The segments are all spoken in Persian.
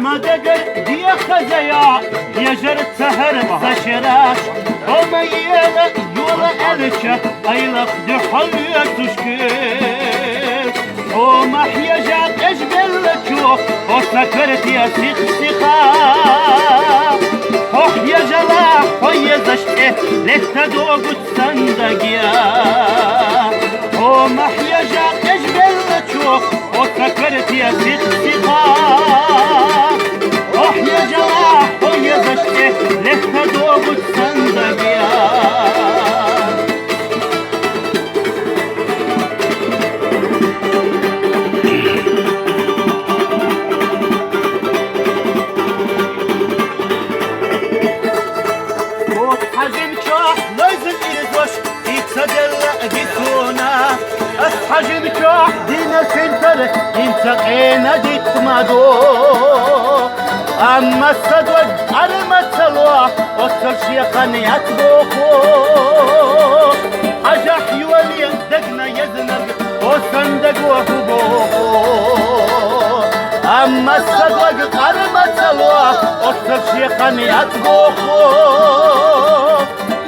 ما دقر دي خزيا يجر سهر سشراش وميلا يولا ألشة أيلق دي حلية تشكيل ومحيا جات أجبل لكو وسكرت يا سيخ سيخا وحيا جلاح ويا زشته لتدوغ الصندقيا ومحيا جات أجبل لكو وسكرت يا سيخ سيخا وحيا جلاح ويا زشته لتدوغ الصندقيا حجم كح دينا سنتر ينتقينا ديت مادو أما الصدوج أرمى تلوح وصل شيخاني أتبوكو حاجة حيوالي دقنا يزنق وصندق وفبوكو أما الصدوج أرمى تلوح وصل شيخاني أتبوكو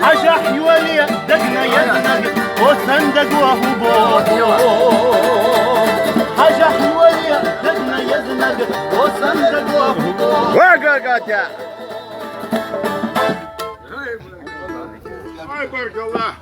حاجة حيوالي دقنا يزنق وصندق وهبوكو حاجة حلوة دقنا يزنق وصندق وهبوكو وقاقاتيا هاي بارك الله